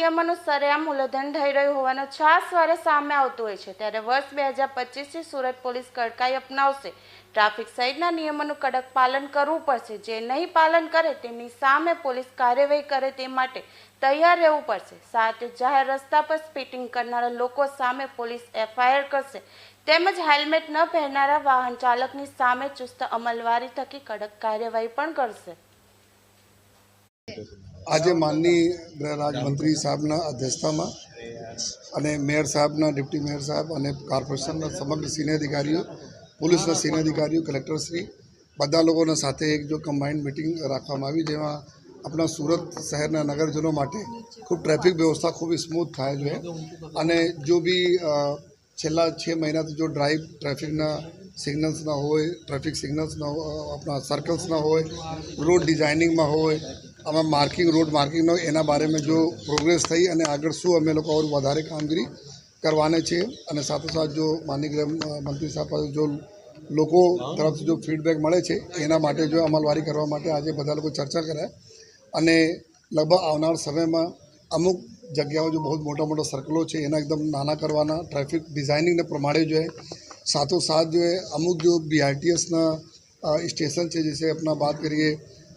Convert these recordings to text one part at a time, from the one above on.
નિયમોનું સરેઆમ ઉલ્લંઘન થઈ રહ્યું હોવાનું છાસવારે સામે આવતું હોય છે, ત્યારે વર્ષ 2025થી સુરત પોલીસ કડકાઈ અપનાવશે। ટ્રાફિક સહિતના નિયમોનું કડક પાલન કરવું પડશે। જે નહીં પાલન કરે તેમની સામે પોલીસ કાર્યવાહી કરે તે માટે તૈયાર રહેવું પડશે। સાથે જાહેર રસ્તા પર સ્પીડિંગ કરનારા લોકો સામે પોલીસ એફઆઈઆર કરશે, તેમજ હેલ્મેટ ન પહેરનારા વાહન ચાલકની સામે ચુસ્ત અમલવારી થકી કડક કાર્યવાહી પણ કરશે। आज माननीय गृह राज्यमंत्री साहबना अध्यक्षतामां अने मेयर साहबना डिप्टी मेयर साहब अने कॉर्पोरेशनना समग्र सीनियर अधिकारीओ, पोलीसना सीनियर अधिकारीओ, कलेक्टरश्री बधा लोगोना साथे एक जो कम्बाइंड मीटिंग राखवामां आवी, जेमां अपना सूरत शहरना नगरजनों माटे खूब ट्रेफिक व्यवस्था खूब स्मूथ थाय जोईए अने जो भी छेल्ला 6 महीनाथी जो ड्राइव ट्रेफिकना सिग्नल्स ना होय, ट्रेफिक सिग्नल्स ना अपना सर्कल्स ना होय, रोड डिजाइनिंग में होय, आम मार्किंग रोड मार्किंग नो एना बारे में जो प्रोग्रेस थी और आगे शू अमे लोग और वधारे कामगीरी करवाने छे अने साथोसाथ जो माननीय गृह मंत्री साहब पासे जो लोगों तरफ से जो फीडबेक मळे छे एना माटे जो अमलवारी करवा माटे आज बधा लोग चर्चा करे अने लगभग आवनार समय में अमुक जग्याओं जो बहुत मोटा मोटा सर्कलों है एना एकदम नाना करवाना, ट्रेफिक डिजाइनिंग ने प्रमाणे जो है साथोसाथ जो है अमुक जो BRTS स्टेशन है, जैसे अपना बात करिए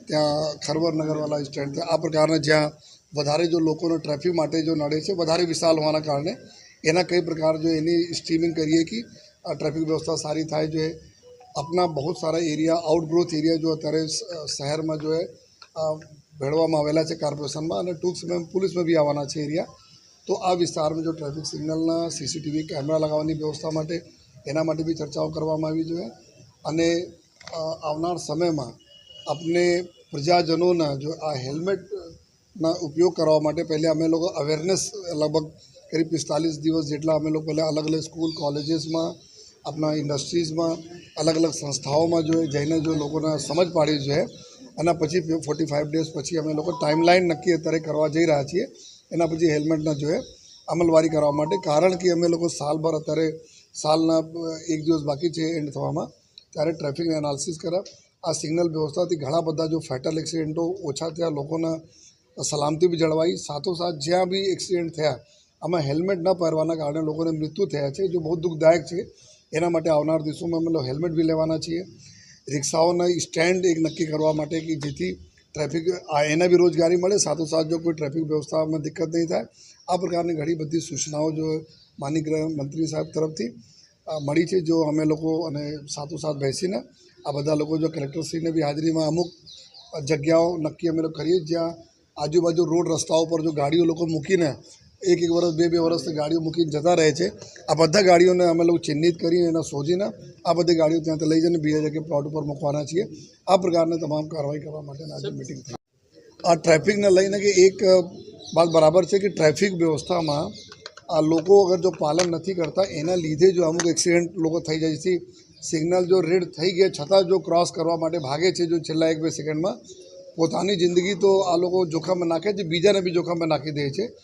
त्या खरवर नगर वाला स्टेन्ड आ प्रकार ज्यां वधारे जो लोगों ट्रेफिक माटे जो नड़े से वधारे विशाल होने कारण एना कई प्रकार जो एनी स्ट्रीमिंग करिए कि ट्रेफिक व्यवस्था सारी थाय। जो है अपना बहुत सारा एरिया आउटग्रोथ एरिया जो अत्यारे शहर में जो है भेड़वामां आवेला है कॉर्पोरेशन में अने टूंक समय पुलिस में भी आवाना है एरिया, तो आ विस्तार में जो ट्रेफिक सिग्नलना CCTV कैमरा लगावानी व्यवस्था माटे एना माटे भी चर्चाओं करवामां आवी जोईए अने आवनार समय में अपने प्रजाजनों जो आ हेल्मेट ना उपयोग करवा माटे पहले अमे लोग अवेरनेस लगभग करीब 45 दिवस जेटला अमे लोग पहले अलग अलग स्कूल कॉलेजेस में अपना इंडस्ट्रीज में अलग अलग संस्थाओं में जो है जईने जो लोगोने समझ पाड़ी जो है एना पछी 45 डेज पछी अमे लोग टाइमलाइन नक्की अत्यारे करवा जई रह्या छीए। एना पछी हेल्मेटना जो है अमलवारी करवा माटे, कारण कि अमे लोग सालभर अत्यारे सालना 1 दिवस बाकी है एंड थवामां त्यारे ट्रेफिक एनालिसिस कर्या। आ सिग्नल व्यवस्था थी घणा बधा जो फेटल एक्सिडेंटों ओछा थया, लोकोने सलामती भी जळवाई, साथोसाथ ज्यां भी एक्सिडेंट थया आमां हेल्मेट न पहेरवाना कारणे लोकोने मृत्यु थया छे, जो बहुत दुखदायक है। एना माटे आवनार दिवसोमां अमे लोग हेल्मेट भी लेवाना छीए। रिक्शाओना स्टेन्ड एक नक्की करवा माटे कि जेथी ट्रेफिक एने भी रोजगारी मळे, साथोसाथ जो कोई ट्रेफिक व्यवस्था में दिक्कत नहीं थाय। आ प्रकारनी घणी बधी सूचनाओं जो माननीय गृह मंत्री साहब तरफथी मળી છે, जो अमे लोग अने साथोसाथ बेसीने आ बधा लोग जो कलेक्टरश्री ने भी हाजरी में अमुक जग्याओं नक्की अमे लोग करीए ज्यां आजूबाजू रोड रस्ताओं पर जो गाड़ियों लोग मूकीने 1-1 वर्ष 2-2 वर्ष गाड़ियों मूकीने जता रहे छे, आ बधा गाड़ियों ने अमे लोग चिन्हित करी एना शोधीने आ बधी गाड़ियों त्यां लई जईने बीजा जगह प्लॉट पर मूकवाना छीए। आ प्रकारनी तमाम कार्रवाई करवा माटे आज मीटिंग थई। आ ट्रेफिक ने लईने कि एक बात बराबर है कि ट्रेफिक व्यवस्था में आ लोगों अगर जो पालन नहीं करता एना लीधे जो अमुक एक्सिडेंट लोग थई जाय छे। सिग्नल जो रेड थई गया छतां जो क्रॉस करवा माटे भागे छे, जो छेल्ला 1-2 सेकंड में पोतानी जिंदगी तो आ लोग जोखम में नाखे छे, बीजाने भी जोखम में नाखी दे छे।